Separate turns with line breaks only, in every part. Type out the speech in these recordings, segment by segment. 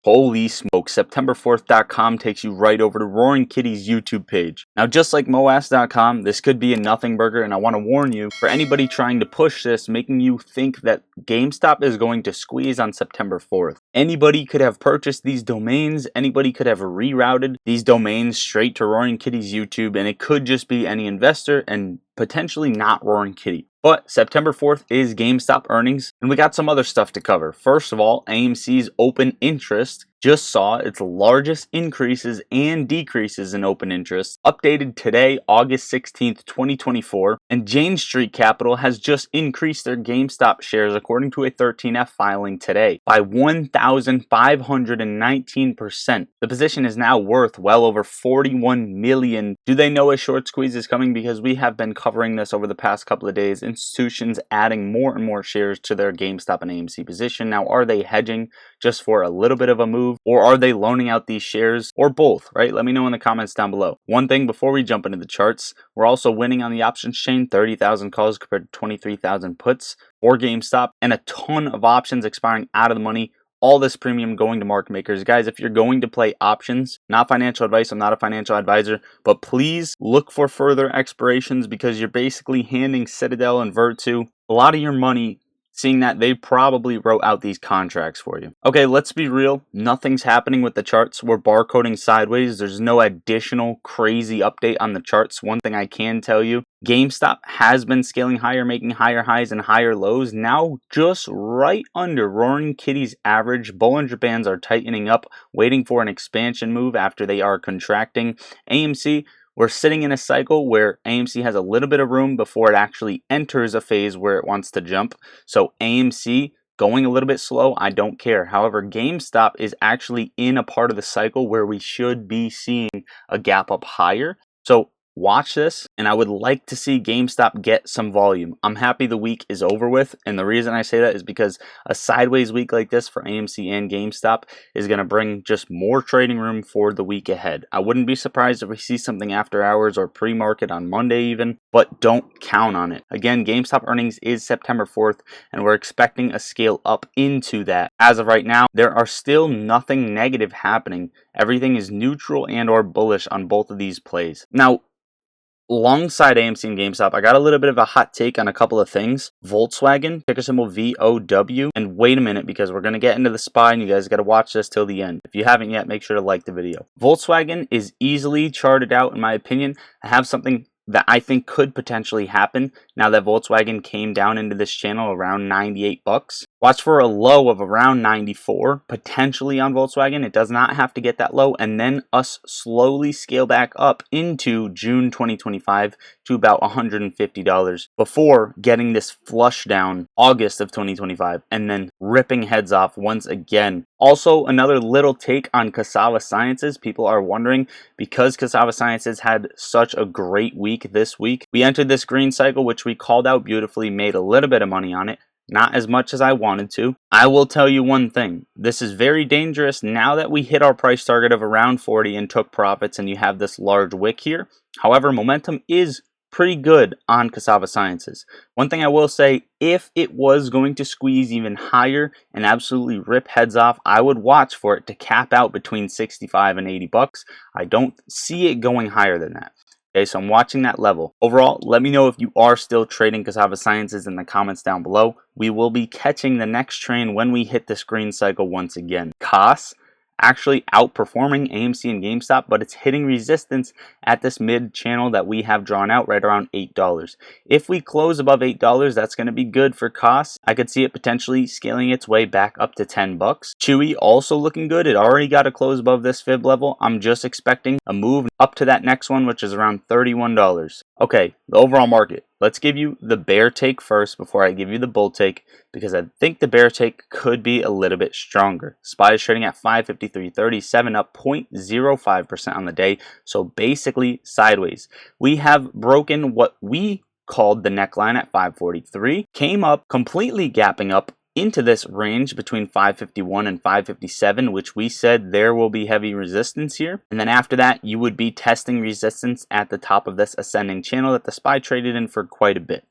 Holy smoke, September4th.com takes you right over to Roaring Kitty's YouTube page. Now, just like Moas.com, this could be a nothing burger, and I want to warn you, for anybody trying to push this, making you think that GameStop is going to squeeze on September 4th. Anybody could have purchased these domains, anybody could have rerouted these domains straight to Roaring Kitty's YouTube, and it could just be any investor and potentially not Roaring Kitty. But September 4th is GameStop earnings, and we got some other stuff to cover. First of all, AMC's open interest just saw its largest increases and decreases in open interest, updated today, August 16th, 2024, and Jane Street Capital has just increased their GameStop shares according to a 13F filing today by 1,519%. The position is now worth well over 41 million. Do they know a short squeeze is coming? Because we have been covering this over the past couple of days. Institutions adding more and more shares to their GameStop and AMC position. Now, are they hedging just for a little bit of a move, or are they loaning out these shares, or both, right? Let me know in the comments down below. One thing before we jump into the charts, we're also winning on the options chain, 30,000 calls compared to 23,000 puts for GameStop, and a ton of options expiring out of the money. All this premium going to market makers. Guys, if you're going to play options, not financial advice, I'm not a financial advisor, but please look for further expirations, because you're basically handing Citadel and Virtu a lot of your money, seeing that they probably wrote out these contracts for you. Okay, let's be real. Nothing's happening with the charts. We're barcoding sideways. There's no additional crazy update on the charts. One thing I can tell you, GameStop has been scaling higher, making higher highs and higher lows. Now just right under Roaring Kitty's average. Bollinger Bands are tightening up, waiting for an expansion move after they are contracting. AMC, we're sitting in a cycle where AMC has a little bit of room before it actually enters a phase where it wants to jump. So AMC going a little bit slow, I don't care. However, GameStop is actually in a part of the cycle where we should be seeing a gap up higher. So watch this, and I would like to see GameStop get some volume. I'm happy the week is over with, and the reason I say that is because a sideways week like this for AMC and GameStop is going to bring just more trading room for the week ahead. I wouldn't be surprised if we see something after hours or pre-market on Monday even, but don't count on it. Again, GameStop earnings is September 4th, and we're expecting a scale up into that. As of right now, there are still nothing negative happening. Everything is neutral and or bullish on both of these plays. Now, alongside AMC and GameStop, I got a little bit of a hot take on a couple of things. Volkswagen, ticker symbol VOW. And wait a minute, because we're going to get into the SPY, and you guys got to watch this till the end. If you haven't yet, make sure to like the video. Volkswagen is easily charted out, in my opinion. I have something that I think could potentially happen now that Volkswagen came down into this channel around 98 bucks. Watch for a low of around 94 potentially on Volkswagen. It does not have to get that low, and then us slowly scale back up into June 2025 to about $150 before getting this flush down August of 2025 and then ripping heads off once again. Also, another little take on Cassava Sciences. People are wondering, because Cassava Sciences had such a great week this week, we entered this green cycle, which we called out beautifully, made a little bit of money on it. Not as much as I wanted to. I will tell you one thing. This is very dangerous now that we hit our price target of around 40 and took profits, and you have this large wick here. However, momentum is pretty good on Cassava Sciences. One thing I will say, if it was going to squeeze even higher and absolutely rip heads off, I would watch for it to cap out between 65 and 80 bucks. I don't see it going higher than that. Okay, so I'm watching that level. Overall, let me know if you are still trading Cassava Sciences in the comments down below. We will be catching the next train when we hit this green cycle once again. COS actually outperforming AMC and GameStop, but it's hitting resistance at this mid channel that we have drawn out right around $8. If we close above $8, that's going to be good for COS. I could see it potentially scaling its way back up to 10 bucks. Chewy also looking good. It already got a close above this fib level. I'm just expecting a move up to that next one, which is around $31. Okay, the overall market. Let's give you the bear take first before I give you the bull take, because I think the bear take could be a little bit stronger. SPY is trading at 553.37, up 0.05% on the day, so basically sideways. We have broken what we called the neckline at 543, came up, completely gapping up into this range between 551 and 557, which we said there will be heavy resistance here. And then after that, you would be testing resistance at the top of this ascending channel that the SPY traded in for quite a bit.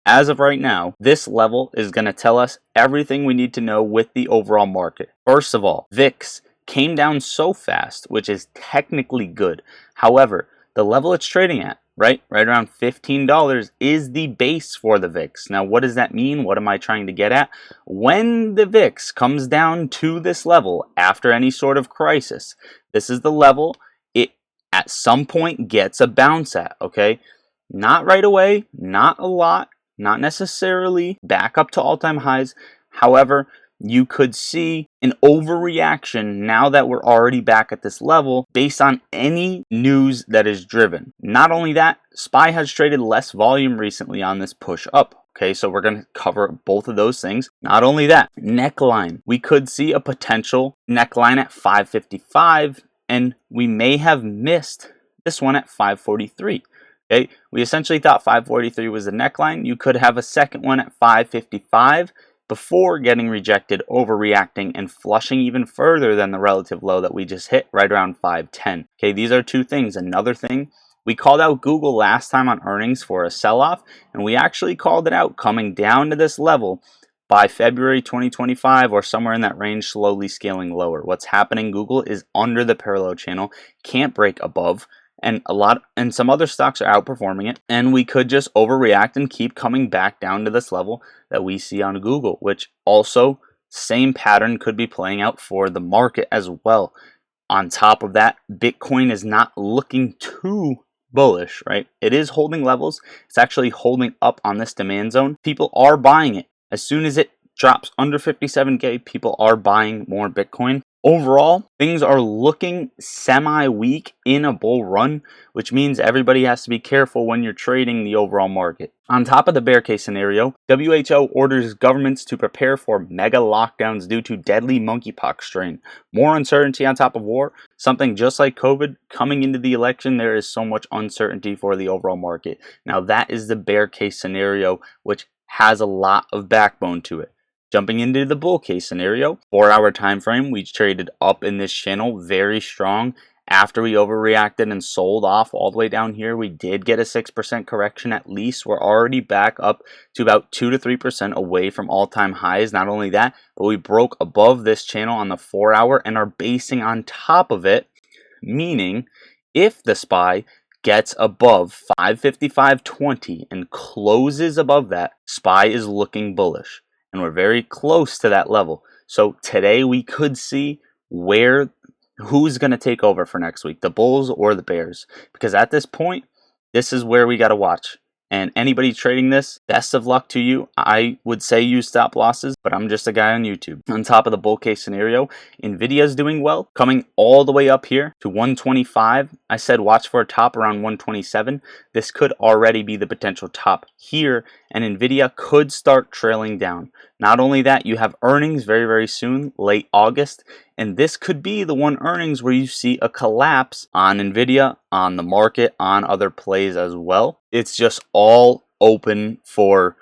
As of right now, this level is going to tell us everything we need to know with the overall market. First of all, VIX came down so fast, which is technically good. However, the level it's trading at, right around $15, is the base for the VIX. Now, what does that mean? What am I trying to get at? When the VIX comes down to this level after any sort of crisis, this is the level it at some point gets a bounce at, okay? Not right away, not a lot, not necessarily back up to all-time highs. However, you could see an overreaction now that we're already back at this level based on any news that is driven. Not only that, SPY has traded less volume recently on this push up. Okay, so we're going to cover both of those things. Not only that, neckline. We could see a potential neckline at 555, and we may have missed this one at 543. Okay, we essentially thought 543 was the neckline. You could have a second one at 555 before getting rejected, overreacting, and flushing even further than the relative low that we just hit right around 510. Okay, these are two things. Another thing, we called out Google last time on earnings for a sell-off, and we actually called it out coming down to this level by February 2025 or somewhere in that range, slowly scaling lower. What's happening? Google is under the parallel channel, can't break above, and some other stocks are outperforming it, and we could just overreact and keep coming back down to this level that we see on Google, which also same pattern could be playing out for the market as well. On top of that, Bitcoin is not looking too bullish, right? It is holding levels. It's actually holding up on this demand zone. People are buying it. As soon as it drops under 57K, people are buying more Bitcoin. Overall, things are looking semi-weak in a bull run, which means everybody has to be careful when you're trading the overall market. On top of the bear case scenario, WHO orders governments to prepare for mega lockdowns due to deadly monkeypox strain. More uncertainty on top of war, something just like COVID. Coming into the election, there is so much uncertainty for the overall market. Now, that is the bear case scenario, which has a lot of backbone to it. Jumping into the bull case scenario, 4-hour time frame, we traded up in this channel very strong. After we overreacted and sold off all the way down here, we did get a 6% correction at least. We're already back up to about 2 to 3% away from all-time highs. Not only that, but we broke above this channel on the 4-hour and are basing on top of it, meaning if the SPY gets above 555.20 and closes above that, SPY is looking bullish. And we're very close to that level. So today we could see who's going to take over for next week, the bulls or the bears. Because at this point, this is where we got to watch. And anybody trading this, best of luck to you. I would say use stop losses, but I'm just a guy on YouTube. On top of the bull case scenario, Nvidia is doing well, coming all the way up here to 125. I said watch for a top around 127. This could already be the potential top here, and Nvidia could start trailing down. Not only that, you have earnings very, very soon, late August, and this could be the one earnings where you see a collapse on Nvidia, on the market, on other plays as well. It's just all open for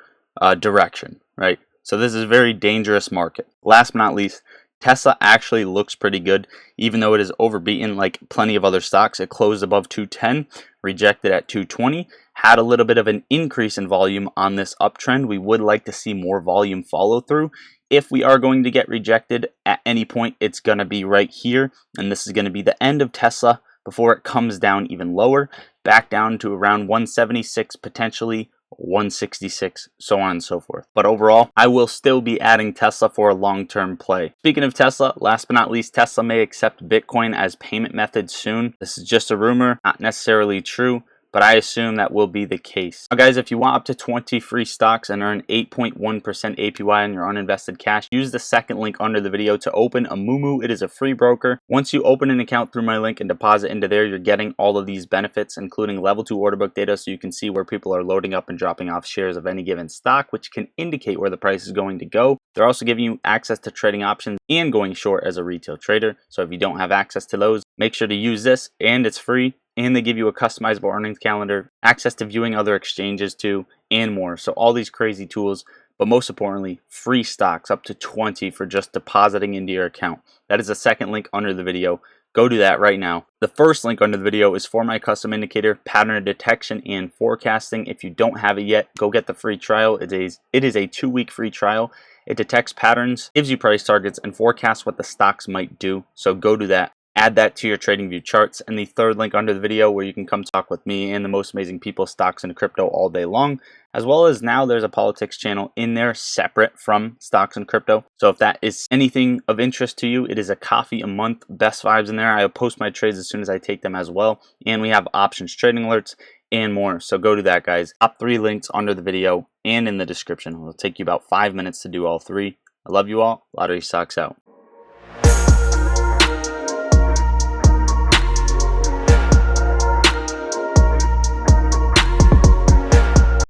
direction, right? So this is a very dangerous market. Last but not least, Tesla actually looks pretty good, even though it is overbeaten like plenty of other stocks. It closed above 210, rejected at 220, had a little bit of an increase in volume on this uptrend. We would like to see more volume follow through. If we are going to get rejected at any point, it's going to be right here, and this is going to be the end of Tesla before it comes down even lower, back down to around 176, potentially 166, so on and so forth. But overall, I will still be adding Tesla for a long-term play. Speaking of Tesla, last but not least, Tesla may accept Bitcoin as payment method soon. This is just a rumor, not necessarily true, but I assume that will be the case. Now guys, if you want up to 20 free stocks and earn 8.1% APY on your uninvested cash, use the second link under the video to open a Moomoo. It is a free broker. Once you open an account through my link and deposit into there, you're getting all of these benefits, including level 2 order book data, so you can see where people are loading up and dropping off shares of any given stock, which can indicate where the price is going to go. They're also giving you access to trading options and going short as a retail trader. So if you don't have access to those, make sure to use this, and it's free. And they give you a customizable earnings calendar, access to viewing other exchanges too, and more. So all these crazy tools, but most importantly, free stocks up to 20 for just depositing into your account. That is the second link under the video. Go do that right now. The first link under the video is for my custom indicator, pattern detection and forecasting. If you don't have it yet, go get the free trial. It is a 2-week free trial. It detects patterns, gives you price targets, and forecasts what the stocks might do. So go do that. Add that to your TradingView charts, and the third link under the video where you can come talk with me and the most amazing people, stocks and crypto all day long, as well as now there's a politics channel in there separate from stocks and crypto. So if that is anything of interest to you, it is a coffee a month, best vibes in there. I post my trades as soon as I take them as well, and we have options trading alerts and more. So go to that, guys. Top 3 links under the video and in the description. It'll take you about 5 minutes to do all 3. I love you all. Lottery Stocks out.